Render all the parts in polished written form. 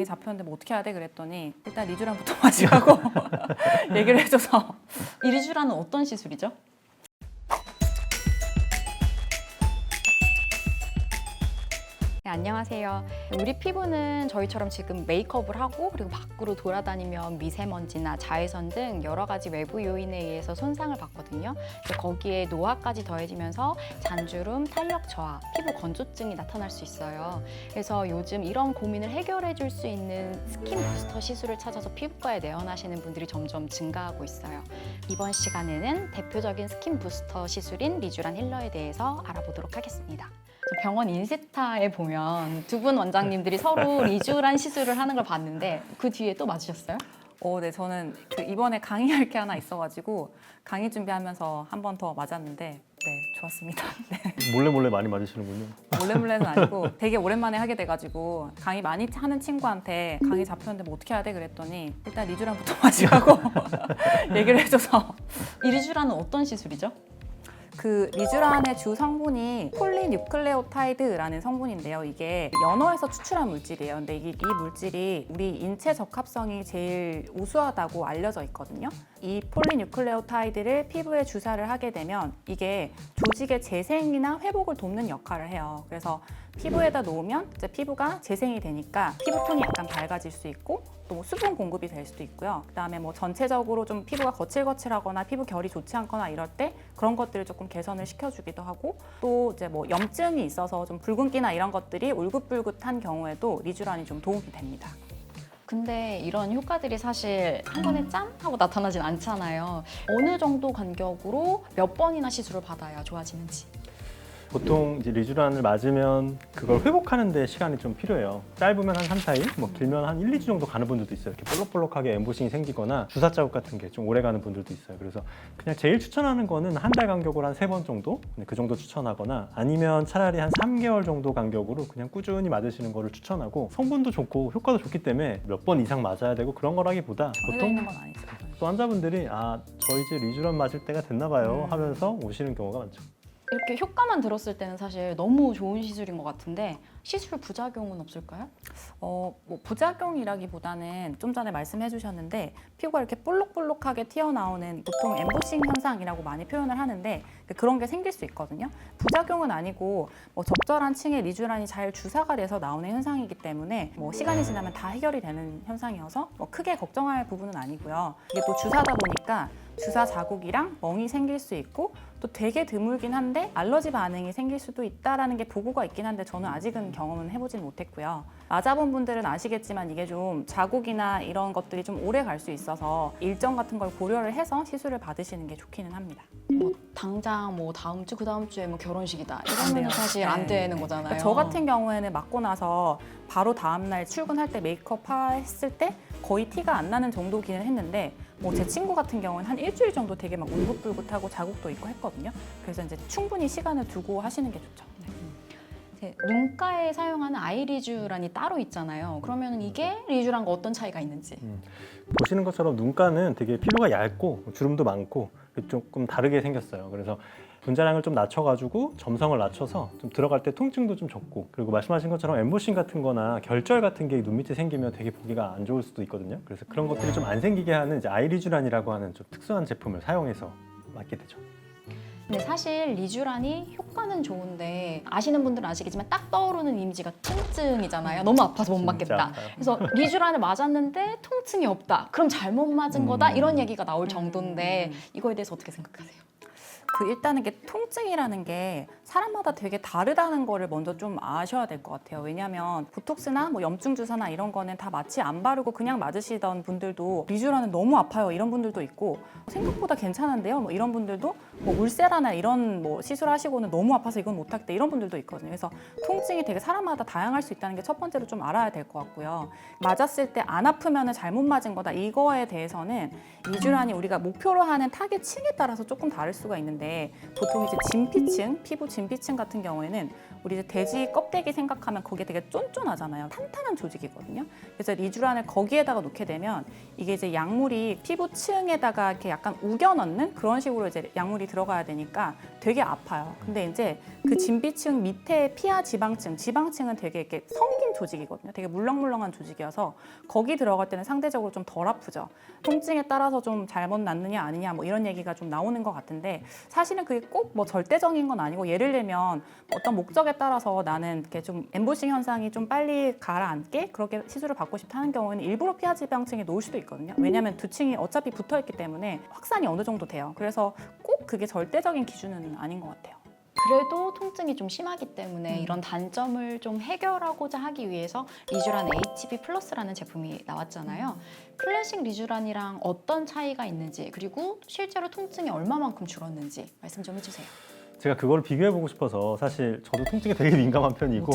강의 잡혔는데 뭐 어떻게 해야 돼 그랬더니 일단 리쥬란부터 마시라고 얘기를 해줘서. 이 리쥬란은 어떤 시술이죠? 네, 안녕하세요. 우리 피부는 저희처럼 지금 메이크업을 하고 그리고 밖으로 돌아다니면 미세먼지나 자외선 등 여러 가지 외부 요인에 의해서 손상을 받거든요. 거기에 노화까지 더해지면서 잔주름, 탄력 저하, 피부 건조증이 나타날 수 있어요. 그래서 요즘 이런 고민을 해결해 줄 수 있는 스킨 부스터 시술을 찾아서 피부과에 내원하시는 분들이 점점 증가하고 있어요. 이번 시간에는 대표적인 스킨 부스터 시술인 리쥬란 힐러에 대해서 알아보도록 하겠습니다. 병원 인스타에 보면 두 분 원장님들이 서로 리쥬란 시술을 하는 걸 봤는데 그 뒤에 또 맞으셨어요? 네, 저는 이번에 강의할 게 하나 있어가지고 강의 준비하면서 한 번 더 맞았는데 네, 좋았습니다. 네. 몰래 많이 맞으시는군요. 몰래는 아니고 되게 오랜만에 하게 돼가지고 강의 많이 하는 친구한테 강의 잡혔는데 뭐 어떻게 해야 돼 그랬더니 일단 리쥬란부터 마시라고 얘기를 해줘서. 이 리쥬란은 어떤 시술이죠? 그 리쥬란의 주 성분이 폴리뉴클레오타이드라는 성분인데요. 이게 연어에서 추출한 물질이에요. 근데 이 물질이 우리 인체 적합성이 제일 우수하다고 알려져 있거든요. 이 폴리뉴클레오타이드를 피부에 주사를 하게 되면 이게 조직의 재생이나 회복을 돕는 역할을 해요. 그래서 피부에다 놓으면 이제 피부가 재생이 되니까 피부톤이 약간 밝아질 수 있고 또 수분 공급이 될 수도 있고요. 그다음에 뭐 전체적으로 좀 피부가 거칠거칠하거나 피부 결이 좋지 않거나 이럴 때 그런 것들을 조금 개선을 시켜주기도 하고 또 이제 뭐 염증이 있어서 좀 붉은기나 이런 것들이 울긋불긋한 경우에도 리쥬란이 좀 도움이 됩니다. 근데 이런 효과들이 사실 한 번에 짠! 하고 나타나진 않잖아요. 어느 정도 간격으로 몇 번이나 시술을 받아야 좋아지는지. 보통 이제 리쥬란을 맞으면 그걸 회복하는 데 시간이 좀 필요해요. 짧으면 한 3, 4일, 뭐 길면 한 1, 2주 정도 가는 분들도 있어요. 이렇게 볼록볼록하게 엠보싱이 생기거나 주사 자국 같은 게 좀 오래 가는 분들도 있어요. 그래서 그냥 제일 추천하는 거는 한 달 간격으로 한 3번 정도? 그 정도 추천하거나 아니면 차라리 한 3개월 정도 간격으로 그냥 꾸준히 맞으시는 거를 추천하고 성분도 좋고 효과도 좋기 때문에 몇 번 이상 맞아야 되고 그런 거라기보다 정해져 보통 있는 건 아니죠. 또 환자분들이 저 이제 리쥬란 맞을 때가 됐나 봐요 하면서 오시는 경우가 많죠. 이렇게 효과만 들었을 때는 사실 너무 좋은 시술인 것 같은데 시술 부작용은 없을까요? 뭐 부작용이라기보다는 좀 전에 말씀해 주셨는데 피부가 이렇게 볼록볼록하게 튀어나오는 보통 엠보싱 현상이라고 많이 표현을 하는데 그런 게 생길 수 있거든요. 부작용은 아니고 뭐 적절한 층의 리쥬란이 잘 주사가 돼서 나오는 현상이기 때문에 뭐 시간이 지나면 다 해결이 되는 현상이어서 뭐 크게 걱정할 부분은 아니고요. 이게 또 주사다 보니까 주사 자국이랑 멍이 생길 수 있고 또 되게 드물긴 한데 알러지 반응이 생길 수도 있다라는 게 보고가 있긴 한데 저는 아직은 경험은 해보진 못했고요. 맞아본 분들은 아시겠지만 이게 좀 자국이나 이런 것들이 좀 오래 갈 수 있어서 일정 같은 걸 고려를 해서 시술을 받으시는 게 좋기는 합니다. 뭐 당장 뭐 다음 주, 그 다음 주에 뭐 결혼식이다 안 이러면 돼요. 사실 안 되는 거잖아요. 그러니까 저 같은 경우에는 맞고 나서 바로 다음날 출근할 때 메이크업 했을 때 거의 티가 안 나는 정도기는 했는데 뭐 제 친구 같은 경우는 한 일주일 정도 되게 막 울긋불긋하고 자국도 있고 했거든요. 그래서 이제 충분히 시간을 두고 하시는 게 좋죠. 눈가에 사용하는 아이 리쥬란이 따로 있잖아요. 그러면 이게 리쥬란과 어떤 차이가 있는지. 보시는 것처럼 눈가는 되게 피부가 얇고 주름도 많고 조금 다르게 생겼어요. 그래서 분자량을 좀 낮춰가지고 점성을 낮춰서 좀 들어갈 때 통증도 좀 적고 그리고 말씀하신 것처럼 엠보싱 같은 거나 결절 같은 게 눈 밑에 생기면 되게 보기가 안 좋을 수도 있거든요. 그래서 그런 것들이 좀 안 생기게 하는 이제 아이리쥬란이라고 하는 좀 특수한 제품을 사용해서 맞게 되죠. 근데 사실 리쥬란이 효과는 좋은데 아시는 분들은 아시겠지만 딱 떠오르는 이미지가 통증이잖아요. 너무 아파서 못 진짜 맞겠다. 아파요. 그래서 리쥬란을 맞았는데 통증이 없다. 그럼 잘못 맞은 거다. 이런 얘기가 나올 정도인데 이거에 대해서 어떻게 생각하세요? 일단은 이게 통증이라는 게 사람마다 되게 다르다는 거를 먼저 좀 아셔야 될 것 같아요. 왜냐하면 보톡스나 뭐 염증 주사나 이런 거는 다 마취 안 바르고 그냥 맞으시던 분들도 리쥬란은 너무 아파요 이런 분들도 있고 생각보다 괜찮은데요 뭐 이런 분들도 뭐 울세라나 이런 뭐 시술하시고는 너무 아파서 이건 못하겠다 이런 분들도 있거든요. 그래서 통증이 되게 사람마다 다양할 수 있다는 게 첫 번째로 좀 알아야 될 것 같고요. 맞았을 때 안 아프면 잘못 맞은 거다 이거에 대해서는 리쥬란이 우리가 목표로 하는 타겟 층에 따라서 조금 다를 수가 있는데 성분인데 보통 이제 진피층, 피부 진피층 같은 경우에는 우리 이제 돼지 껍데기 생각하면 거기에 되게 쫀쫀하잖아요. 탄탄한 조직이거든요. 그래서 리쥬란을 거기에다가 놓게 되면 이게 이제 약물이 피부층에다가 이렇게 약간 우겨 넣는 그런 식으로 이제 약물이 들어가야 되니까 되게 아파요. 근데 이제 그 진피층 밑에 피하 지방층은 되게 이렇게 성긴 조직이거든요. 되게 물렁물렁한 조직이어서 거기 들어갈 때는 상대적으로 좀 덜 아프죠. 통증에 따라서 좀 잘못 낫느냐 아니냐 뭐 이런 얘기가 좀 나오는 것 같은데 사실은 그게 꼭 뭐 절대적인 건 아니고 예를 들면 어떤 목적에 따라서 나는 이렇게 좀 엠보싱 현상이 좀 빨리 가라앉게 그렇게 시술을 받고 싶다 하는 경우에는 일부러 피하 지방층에 놓을 수도 있거든요. 왜냐하면 두 층이 어차피 붙어 있기 때문에 확산이 어느 정도 돼요. 그래서 꼭 그게 절대적인 기준은 아닌 것 같아요. 그래도 통증이 좀 심하기 때문에 이런 단점을 좀 해결하고자 하기 위해서 리쥬란 HB 플러스라는 제품이 나왔잖아요. 클래식 리쥬란이랑 어떤 차이가 있는지 그리고 실제로 통증이 얼마만큼 줄었는지 말씀 좀 해주세요. 제가 그걸 비교해보고 싶어서 사실 저도 통증에 되게 민감한 편이고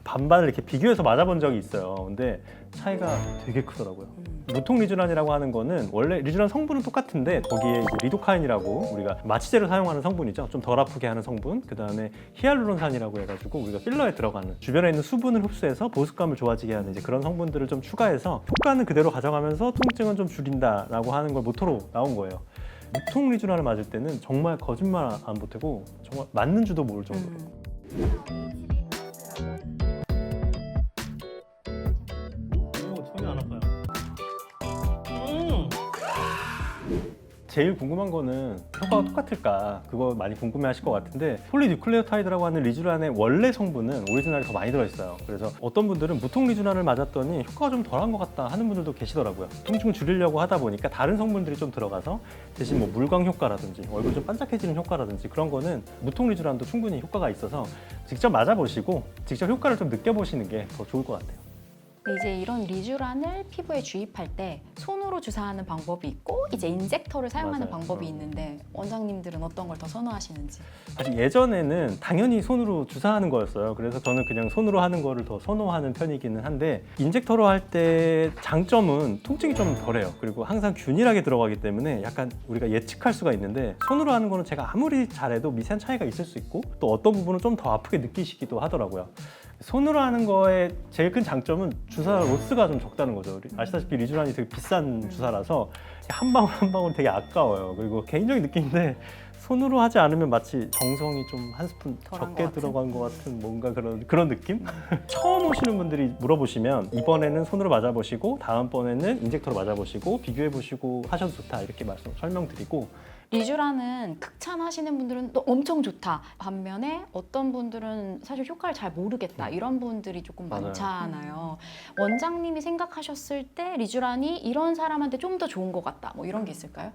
반반을 이렇게 비교해서 맞아본 적이 있어요. 근데 차이가 되게 크더라고요. 무통 리쥬란이라고 하는 거는 원래 리쥬란 성분은 똑같은데 거기에 이제 리도카인이라고 우리가 마취제로 사용하는 성분이죠. 좀 덜 아프게 하는 성분. 그다음에 히알루론산이라고 해가지고 우리가 필러에 들어가는 주변에 있는 수분을 흡수해서 보습감을 좋아지게 하는 이제 그런 성분들을 좀 추가해서 효과는 그대로 가져가면서 통증은 좀 줄인다라고 하는 걸 모토로 나온 거예요. 무통 리쥬란을 맞을 때는 정말 거짓말 안 보태고 정말 맞는 줄도 모를 정도로 전혀 안 아파요. 제일 궁금한 거는 효과가 똑같을까 그거 많이 궁금해하실 것 같은데 폴리뉴클레오타이드라고 하는 리쥬란의 원래 성분은 오리지널이 더 많이 들어있어요. 그래서 어떤 분들은 무통 리쥬란을 맞았더니 효과가 좀 덜한 것 같다 하는 분들도 계시더라고요. 통증을 줄이려고 하다 보니까 다른 성분들이 좀 들어가서 대신 뭐 물광 효과라든지 얼굴 좀 반짝해지는 효과라든지 그런 거는 무통 리쥬란도 충분히 효과가 있어서 직접 맞아보시고 직접 효과를 좀 느껴보시는 게 더 좋을 것 같아요. 이제 이런 리쥬란을 피부에 주입할 때 손으로 주사하는 방법이 있고 이제 인젝터를 사용하는 맞아요. 방법이 있는데 원장님들은 어떤 걸 더 선호하시는지. 사실 예전에는 당연히 손으로 주사하는 거였어요. 그래서 저는 그냥 손으로 하는 거를 더 선호하는 편이기는 한데 인젝터로 할 때 장점은 통증이 좀 덜해요. 그리고 항상 균일하게 들어가기 때문에 약간 우리가 예측할 수가 있는데 손으로 하는 거는 제가 아무리 잘해도 미세한 차이가 있을 수 있고 또 어떤 부분은 좀 더 아프게 느끼시기도 하더라고요. 손으로 하는 거의 제일 큰 장점은 주사 로스가 좀 적다는 거죠. 아시다시피 리쥬란이 되게 비싼 주사라서 한 방울 한 방울 되게 아까워요. 그리고 개인적인 느낌인데 손으로 하지 않으면 마치 정성이 좀 한 스푼 적게 들어간 것 같은 뭔가 그런 느낌? 처음 오시는 분들이 물어보시면 이번에는 손으로 맞아보시고 다음번에는 인젝터로 맞아보시고 비교해보시고 하셔도 좋다 이렇게 설명드리고 리쥬란은 극찬하시는 분들은 또 엄청 좋다. 반면에 어떤 분들은 사실 효과를 잘 모르겠다. 이런 분들이 조금 맞아요. 많잖아요. 원장님이 생각하셨을 때 리쥬란이 이런 사람한테 좀 더 좋은 것 같다. 뭐 이런 게 있을까요?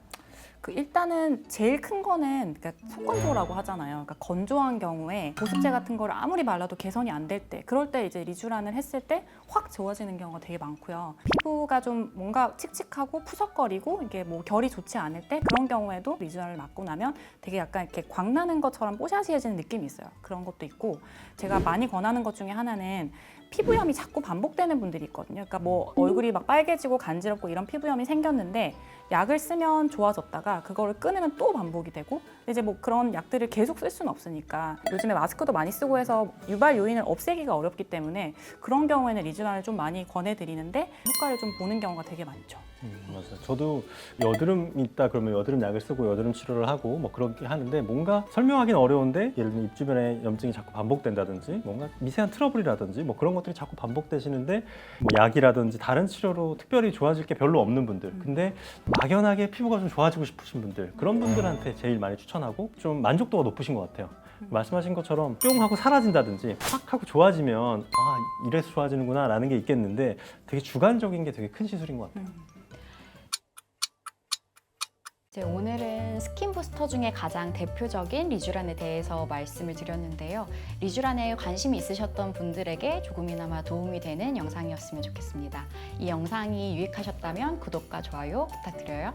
일단은 제일 큰 거는 그러니까 속건조라고 하잖아요. 그러니까 건조한 경우에 보습제 같은 거를 아무리 발라도 개선이 안 될 때, 그럴 때 이제 리쥬란을 했을 때 확 좋아지는 경우가 되게 많고요. 피부가 좀 뭔가 칙칙하고 푸석거리고 이게 뭐 결이 좋지 않을 때 그런 경우에도 리쥬란을 맞고 나면 되게 약간 이렇게 광나는 것처럼 뽀샤시해지는 느낌이 있어요. 그런 것도 있고 제가 많이 권하는 것 중에 하나는 피부염이 자꾸 반복되는 분들이 있거든요. 그러니까 뭐 얼굴이 막 빨개지고 간지럽고 이런 피부염이 생겼는데 약을 쓰면 좋아졌다가 그거를 끊으면 또 반복이 되고 이제 뭐 그런 약들을 계속 쓸 수는 없으니까 요즘에 마스크도 많이 쓰고 해서 유발 요인을 없애기가 어렵기 때문에 그런 경우에는 리쥬란을 좀 많이 권해드리는데 효과를 좀 보는 경우가 되게 많죠. 맞아요. 저도 여드름 있다 그러면 여드름 약을 쓰고 여드름 치료를 하고 뭐 그렇게 하는데 뭔가 설명하기는 어려운데 예를 들면 입 주변에 염증이 자꾸 반복된다든지 뭔가 미세한 트러블이라든지 뭐 그런 것들이 자꾸 반복되시는데 뭐 약이라든지 다른 치료로 특별히 좋아질 게 별로 없는 분들 근데 막연하게 피부가 좀 좋아지고 싶으신 분들 그런 분들한테 제일 많이 추천하고 좀 만족도가 높으신 것 같아요. 말씀하신 것처럼 뿅 하고 사라진다든지 팍 하고 좋아지면 아 이래서 좋아지는구나 라는 게 있겠는데 되게 주관적인 게 되게 큰 시술인 것 같아요. 오늘은 스킨 부스터 중에 가장 대표적인 리쥬란에 대해서 말씀을 드렸는데요. 리쥬란에 관심이 있으셨던 분들에게 조금이나마 도움이 되는 영상이었으면 좋겠습니다. 이 영상이 유익하셨다면 구독과 좋아요 부탁드려요.